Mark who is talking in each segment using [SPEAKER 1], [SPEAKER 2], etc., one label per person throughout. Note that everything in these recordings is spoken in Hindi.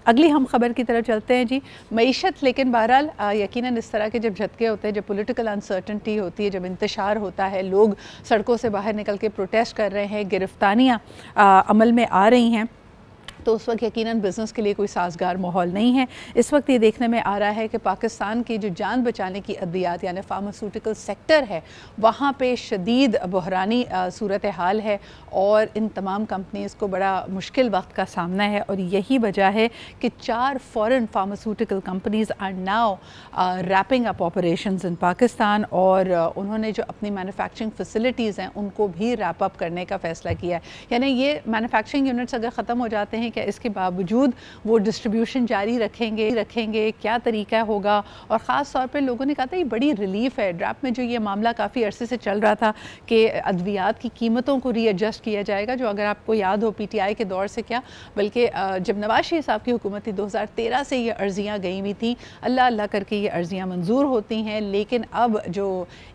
[SPEAKER 1] अगली हम ख़बर की तरफ चलते हैं जी। मईशत लेकिन बहरहाल यकीनन इस तरह के जब झटके होते हैं, जब पॉलिटिकल अनसर्टनिटी होती है, जब इंतशार होता है, लोग सड़कों से बाहर निकल के प्रोटेस्ट कर रहे हैं, गिरफ्तारियाँ अमल में आ रही हैं, तो उस वक्त यकीनन बिज़नेस के लिए कोई साजगार माहौल नहीं है। इस वक्त ये देखने में आ रहा है कि पाकिस्तान की जो जान बचाने की अद्वियात यानी फार्मास्यूटिकल सेक्टर है, वहाँ पे शदीद बहरानी सूरत हाल है और इन तमाम कंपनीज़ को बड़ा मुश्किल वक्त का सामना है। और यही वजह है कि 4 foreign pharmaceutical companies are now wrapping up operations in Pakistan, और उन्होंने जो अपनी मैन्युफैक्चरिंग फैसिलिटीज़ हैं उनको भी रैप अप करने का फ़ैसला किया है। यानी ये मैन्युफैक्चरिंग यूनिट्स अगर ख़त्म हो जाते हैं, क्या इसके बावजूद वो डिस्ट्रीब्यूशन जारी रखेंगे, क्या तरीका होगा। और ख़ास तौर पे लोगों ने कहा था ये बड़ी रिलीफ है, ड्रैप में जो ये मामला काफ़ी अरसे से चल रहा था कि अद्वियात की कीमतों को रीएडजस्ट किया जाएगा, जो अगर आपको याद हो PTI के दौर से क्या बल्कि जब नवाज शरीफ साहब की हुकूमत थी 2013 से ये अर्जियाँ गई हुई थी, अल्लाह अल्लाह करके ये अर्जियाँ मंजूर होती हैं। लेकिन अब जो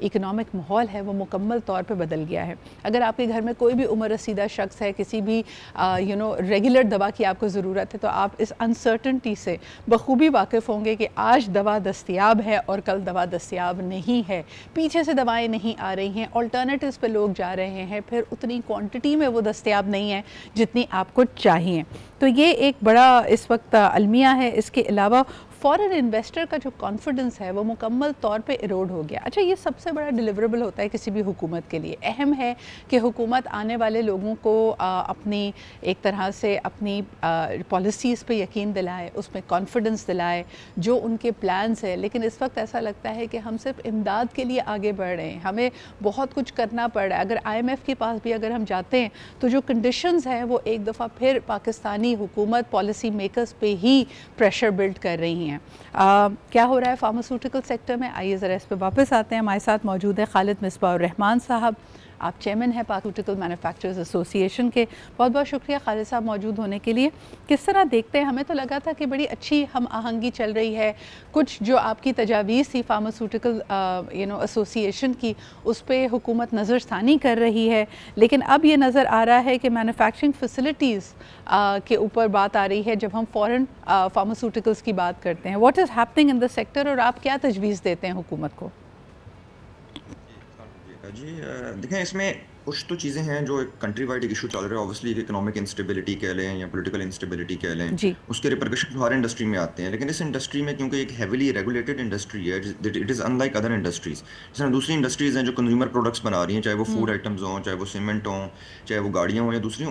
[SPEAKER 1] इकनॉमिक माहौल है वो मुकम्मल तौर पर बदल गया है। अगर आपके घर में कोई भी उम्र रसीदा शख्स है, किसी भी रेगुलर दवा की आपको ज़रूरत है, तो आप इस अनसर्टनिटी से बखूबी वाकिफ़ होंगे कि आज दवा दस्तयाब है और कल दवा दस्तयाब नहीं है, पीछे से दवाएं नहीं आ रही हैं, ऑल्टरनेटिव्स पे लोग जा रहे हैं, फिर उतनी क्वांटिटी में वो दस्तयाब नहीं है जितनी आपको चाहिए। तो ये एक बड़ा इस वक्त अलमिया है। इसके अलावा फॉरेन इन्वेस्टर का जो कॉन्फिडेंस है वो मुकम्मल तौर पे इरोड हो गया। अच्छा, ये सबसे बड़ा डिलीवरेबल होता है किसी भी हुकूमत के लिए। अहम है कि हुकूमत आने वाले लोगों को अपनी एक तरह से अपनी पॉलिसीज़ पे यकीन दिलाए, उसमें कॉन्फिडेंस दिलाए, जो उनके प्लान्स है। लेकिन इस वक्त ऐसा लगता है कि हम सिर्फ इमदाद के लिए आगे बढ़ रहे हैं, हमें बहुत कुछ करना पड़ रहा है। अगर IMF के पास भी अगर हम जाते हैं तो जो कंडीशंस हैं वो एक दफ़ा फिर पाकिस्तानी हुकूमत पॉलिसी मेकर्स पे ही प्रेशर बिल्ड कर रही हैं। क्या हो रहा है फार्मास्यूटिकल सेक्टर में, आइए ज़रा इस पर वापस आते हैं। हमारे साथ मौजूद है खालिद मिसबाह-उर-रहमान साहब, आप चेयरमैन हैं फार्मास्यूटिकल मैन्युफैक्चरर्स एसोसिएशन के। बहुत बहुत शुक्रिया खालिद साहब मौजूद होने के लिए। किस तरह देखते हैं, हमें तो लगा था कि बड़ी अच्छी हम आहंगी चल रही है, कुछ जो आपकी तजावीज़ थी फार्मास्यूटिकल एसोसिएशन की उस पर हुकूमत नज़रसानी कर रही है, लेकिन अब ये नज़र आ रहा है कि मैन्युफैक्चरिंग फैसिलिटीज़ के ऊपर बात आ रही है जब हम फॉरेन फार्मास्यूटिकल्स की बात करते हैं। What is happening in the sector और आप क्या तजवीज़ देते हैं हुकूमत को?
[SPEAKER 2] जी देखें, इसमें कुछ तो चीज़ें हैं जो एक कंट्री वाइड एक इशू चल रहा है। ऑब्वियसली इकोनॉमिक इंस्टेबिलिटी कह लें या पॉलिटिकल इंस्टेबिलिटी कह लें,
[SPEAKER 1] जी
[SPEAKER 2] उसके रिपरकशन हर इंडस्ट्री में आते हैं। लेकिन इस इंडस्ट्री में क्योंकि एक हेविली रेगुलेटेड इंडस्ट्री है, it is unlike other industries. जिस तरह दूसरी इंडस्ट्रीज़ हैं जो कंज्यूमर प्रोडक्ट्स बना रही हैं, चाहे वो फूड आइटम्स हों, चाहे वो सीमेंट हों, चाहे वो गाड़ियाँ हों या दूसरी,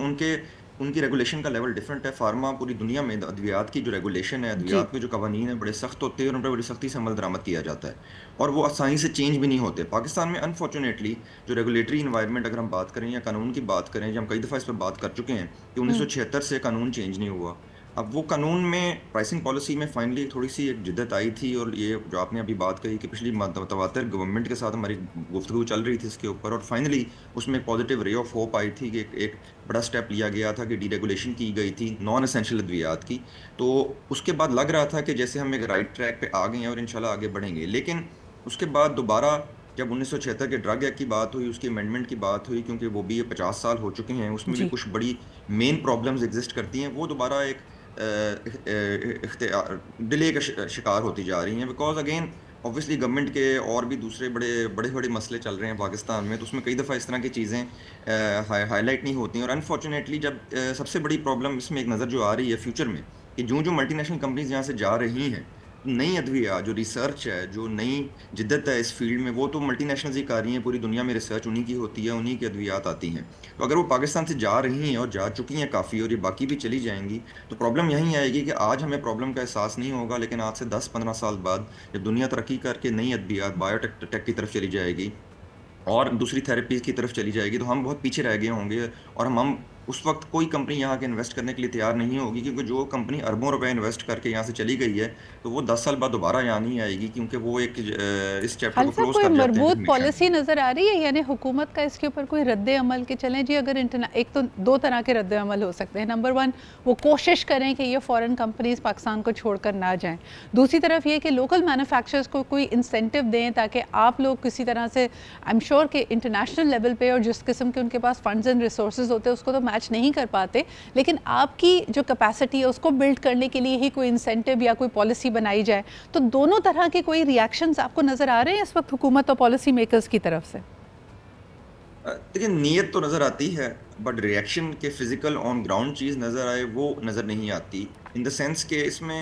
[SPEAKER 2] उनकी रेगुलेशन का लेवल डिफरेंट है। फार्मा पूरी दुनिया में अद्वियात की जो रेगुलेशन है,
[SPEAKER 1] जी
[SPEAKER 2] अद्वियात के जो कवानीन है बड़े सख्त होते हैं और उन पर बड़ी सख्ती से अमल दरामद किया जाता है और वो आसानी से चेंज भी नहीं होते। पाकिस्तान में अनफॉर्चुनेटली जो रेगुलेटरी इन्वायरमेंट अगर हम बात करें या कानून की बात करें, जो हम कई दफ़ा इस पर बात कर चुके हैं कि 1976 से कानून चेंज नहीं हुआ। अब वो कानून में प्राइसिंग पॉलिसी में फाइनली थोड़ी सी एक जिद्दत आई थी और ये जो आपने अभी बात कही कि पिछली तवातर गवर्नमेंट के साथ हमारी गुफ्तगू चल रही थी इसके ऊपर, और फाइनली उसमें एक positive ray of hope I थी कि एक बड़ा स्टेप लिया गया था कि डीरेगुलेशन की गई थी नॉन एसेंशियल अद्वियात की। तो उसके बाद लग रहा था कि जैसे हम एक राइट ट्रैक पे आ गए हैं और इंशाल्लाह आगे बढ़ेंगे। लेकिन उसके बाद दोबारा जब 1976 के ड्रग एक्ट की बात हुई, उसकी अमेंडमेंट की बात हुई, क्योंकि वो भी 50 साल हो चुके हैं, उसमें भी
[SPEAKER 1] जी
[SPEAKER 2] कुछ बड़ी मेन प्रॉब्लम्स एग्जिस्ट करती हैं, वो दोबारा एक डिले का शिकार होती जा रही हैं। बिकॉज अगेन ऑब्वियसली गवर्नमेंट के और भी दूसरे बड़े बड़े बड़े मसले चल रहे हैं पाकिस्तान में, तो उसमें कई दफ़ा इस तरह की चीज़ें हाईलाइट नहीं होती हैं। और अनफॉर्चुनेटली जब सबसे बड़ी प्रॉब्लम इसमें एक नज़र जो आ रही है फ्यूचर में कि जो मल्टीनेशनल कंपनीज यहाँ से जा रही हैं, नई अद्विया जो रिसर्च है, जो नई जिद्दत है इस फील्ड में, वो तो मल्टीनेशनल्स ही कर रही हैं। पूरी दुनिया में रिसर्च उन्हीं की होती है, उन्हीं की अद्वियात आती हैं। तो अगर वो पाकिस्तान से जा रही हैं और जा चुकी हैं काफ़ी और ये बाकी भी चली जाएंगी, तो प्रॉब्लम यहीं आएगी कि आज हमें प्रॉब्लम का एहसास नहीं होगा, लेकिन आज से 10-15 साल बाद जब दुनिया तरक्की करके नई अद्वियात बायोटेक टेक की तरफ चली जाएगी और दूसरी थेरेपीज़ की तरफ चली जाएगी, तो हम बहुत पीछे रह गए होंगे। और हम उस वक्त कोई कंपनी यहाँ के इन्वेस्ट करने के लिए तैयार नहीं होगी, क्योंकि जो कंपनी अरबों रुपए इन्वेस्ट करके यहाँ से चली गई है, तो वो 10 साल बाद दोबारा यहाँ नहीं आएगी, क्योंकि वो एक इस चैप्टर को
[SPEAKER 1] खालिद साहब,
[SPEAKER 2] क्लोज
[SPEAKER 1] कोई
[SPEAKER 2] कर जाते हैं
[SPEAKER 1] मरबूत
[SPEAKER 2] हमेशा।
[SPEAKER 1] पॉलिसी नज़र आ रही है यानी हुकूमत का इसके ऊपर कोई रद्द अमल के चलें जी? अगर एक तो दो तरह के रद्द अमल हो सकते हैं। नंबर 1, वो कोशिश करें कि ये फ़ॉरेन कंपनीज पाकिस्तान को छोड़कर ना जाएं। दूसरी तरफ ये कि लोकल मैन्युफैक्चरर्स को कोई इंसेंटिव दें ताकि आप लोग किसी तरह से, आई एम श्योर कि इंटरनेशनल लेवल पे और जिस किस्म के उनके पास फंड्स एंड रिसोर्स होते हैं उसको तो मैच नहीं कर पाते, लेकिन आपकी जो कैपेसिटी है उसको बिल्ड करने के लिए ही कोई इंसेंटिव या कोई पॉलिसी बनाई जाए, तो दोनों तरह के कोई रिएक्शंस आपको नज़र आ रहे हैं इस वक्त हुकूमत और पॉलिसी मेकर्स की तरफ से?
[SPEAKER 2] देखिए, नीयत तो नज़र आती है, बट रिएक्शन के फिजिकल ऑन ग्राउंड चीज़ नज़र आए वो नज़र नहीं आती, इन द सेंस के इसमें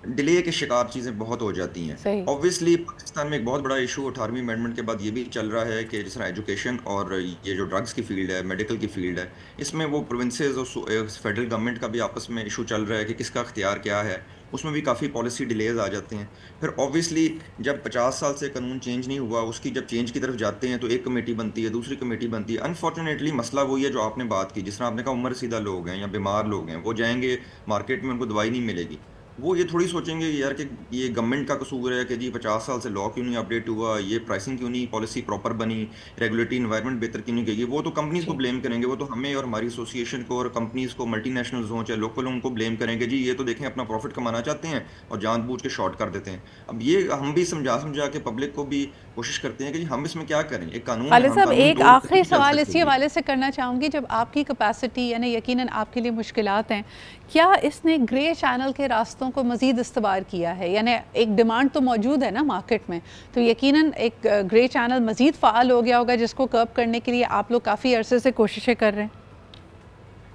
[SPEAKER 2] डिले के शिकार चीज़ें बहुत हो जाती हैं।
[SPEAKER 1] सही।
[SPEAKER 2] ऑब्वियसली पाकिस्तान में एक बहुत बड़ा इशू 18वीं अमेंडमेंट के बाद ये भी चल रहा है कि जिस तरह एजुकेशन और ये जो ड्रग्स की फील्ड है, मेडिकल की फील्ड है, इसमें वो प्रोविंसेस और फेडरल गवर्नमेंट का भी आपस में इशू चल रहा है कि किसका अख्तियार क्या है, उसमें भी काफ़ी पॉलिसी डिलेज आ जाते हैं। फिर ऑब्वियसली जब 50 साल से कानून चेंज नहीं हुआ, उसकी जब चेंज की तरफ जाते हैं तो एक कमेटी बनती है, दूसरी कमेटी बनती है। अनफॉर्चुनेटली मसला वही है जो आपने बात की, जिस तरह आपने कहा उम्र रसीदा लोग हैं या बीमार लोग हैं, वो जाएंगे मार्केट में, उनको दवाई नहीं मिलेगी, वो ये थोड़ी सोचेंगे यार कि ये गवर्नमेंट का कसूर है कि जी 50 साल से लॉ क्यों नहीं अपडेट हुआ, ये प्राइसिंग क्यों नहीं पॉलिसी प्रॉपर बनी, रेगुलेटरी इन्वायरमेंट बेहतर क्यों नहीं गई। वो तो कंपनीज को ब्लेम करेंगे, वो तो हमें और हमारी एसोसिएशन को और कंपनीज को, मल्टीनेशनल्स हों चाहे लोकल, उनको ब्लेम करेंगे जी ये तो देखें अपना प्रॉफिट कमाना चाहते हैं और जानबूझ के शॉर्ट कर देते हैं। अब ये हम भी समझा समझा के पब्लिक को भी कोशिश करते हैं कि जी हम इसमें क्या करें, एक कानून है,
[SPEAKER 1] खालिद
[SPEAKER 2] हम
[SPEAKER 1] साहब,
[SPEAKER 2] कानून
[SPEAKER 1] एक
[SPEAKER 2] तोड़ के
[SPEAKER 1] आखिरी
[SPEAKER 2] नहीं चल
[SPEAKER 1] सवाल
[SPEAKER 2] सकते
[SPEAKER 1] इसी
[SPEAKER 2] जी।
[SPEAKER 1] हवाले से करना चाहूँगी, जब आपकी कैपेसिटी यानी यकीनन आपके लिए मुश्किलात हैं, क्या इसने ग्रे चैनल के रास्तों को मज़ीद इस्तेमाल किया है? यानी एक डिमांड तो मौजूद है ना मार्केट में, तो यकीनन एक ग्रे चैनल मज़ीद फ़ाल हो गया होगा जिसको कर्ब करने के लिए आप लोग काफ़ी अरसे से कोशिशें कर रहे हैं।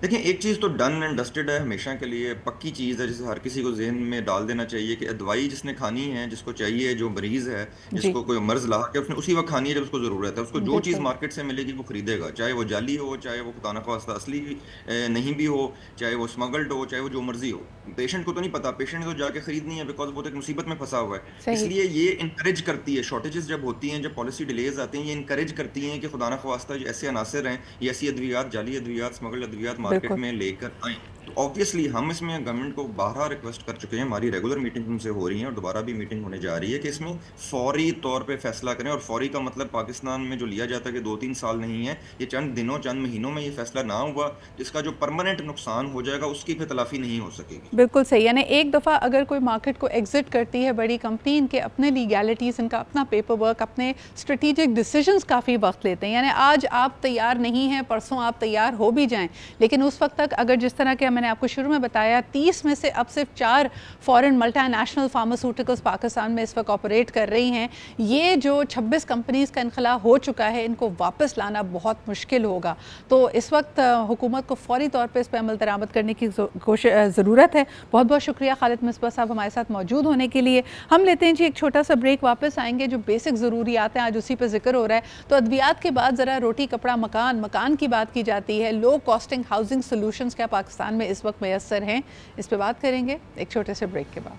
[SPEAKER 2] देखिए, एक चीज़ तो डन एंड डस्टेड है, हमेशा के लिए पक्की चीज़ है, जिसे हर किसी को ज़हन में डाल देना चाहिए कि दवाई जिसने खानी है, जिसको चाहिए, जो मरीज़ है,
[SPEAKER 1] जी,
[SPEAKER 2] जिसको कोई मर्ज़ लाक है, उसने उसी वक़्त खानी है जब उसको ज़रूरत है। उसको जो चीज़
[SPEAKER 1] बिल्कुल।
[SPEAKER 2] मार्केट से मिलेगी वो खरीदेगा, चाहे वो जाली हो, चाहे वो खुदा न ख़वास्ता असली नहीं भी हो, चाहे वो स्मगल्ड हो, चाहे वो जो मर्ज़ी हो। पेशेंट को तो नहीं पता, पेशेंट ने तो जाके खरीदनी है, बिकॉज़ वो तो एक मुसीबत में फँसा हुआ है।
[SPEAKER 1] सही।
[SPEAKER 2] इसलिए ये इनकरेज करती है, शॉर्टेजेस जब होती हैं, जब पॉलिसी डिलेज़ आती हैं, ये इनकरेज करती हैं कि खुदा न ख़वास्ता जो ऐसे अनासर हैं, ये ऐसी अद्वियात, जाली अद्वियात, स्मगल्ड अद्वियात मार्केट
[SPEAKER 1] बिल्कुल।
[SPEAKER 2] में लेकर आएँ। तो ऑब्वियसली हम इसमें गवर्नमेंट को बारहा रिक्वेस्ट कर चुके हैं, हमारी रेगुलर मीटिंग उनसे हो रही है और दोबारा भी मीटिंग होने जा रही है कि इसमें फौरी तौर पे फैसला करें। और फौरी का मतलब पाकिस्तान में जो लिया जाता है कि 2-3 साल नहीं है, ये चंद दिनों, चंद महीनों में ये फैसला ना हुआ, जिसका जो परमानेंट नुकसान हो जाएगा उसकी फिर तलाफी नहीं हो सकेगी।
[SPEAKER 1] बिल्कुल सही, यानी एक दफ़ा अगर कोई मार्केट को एग्जिट करती है बड़ी कंपनी, इनके अपने लीगैलिटीज़, इनका अपना पेपर वर्क, अपने स्ट्रेटेजिक डिसीजंस काफ़ी वक्त लेते हैं। यानी आज आप तैयार नहीं हैं, परसों आप तैयार हो भी जाएं, लेकिन उस वक्त तक अगर जिस तरह के मैंने आपको शुरू में बताया 30 में से अब सिर्फ 4 फॉरेन मल्टीनेशनल फार्मास्यूटिकल्स पाकिस्तान में इस वक्त ऑपरेट कर रही हैं। ये जो 26 कंपनीज़ का इनखला हो चुका है, इनको वापस लाना बहुत मुश्किल होगा। तो इस वक्त हुकूमत को फौरी तौर पर इस पर अमल दरामद करने की ज़रूरत है। बहुत बहुत शुक्रिया खालिद मिसबा साहब हमारे साथ मौजूद होने के लिए। हम लेते हैं जी एक छोटा सा ब्रेक, वापस आएंगे। जो बेसिक ज़रूरियात हैं आज उसी पर जिक्र हो रहा है, तो अद्वियात के बाद ज़रा रोटी कपड़ा मकान की बात की जाती है। लो कॉस्टिंग हाउसिंग सोल्यूशंस क्या पाकिस्तान में इस वक्त मैसर हैं, इस पर बात करेंगे एक छोटे से ब्रेक के बाद।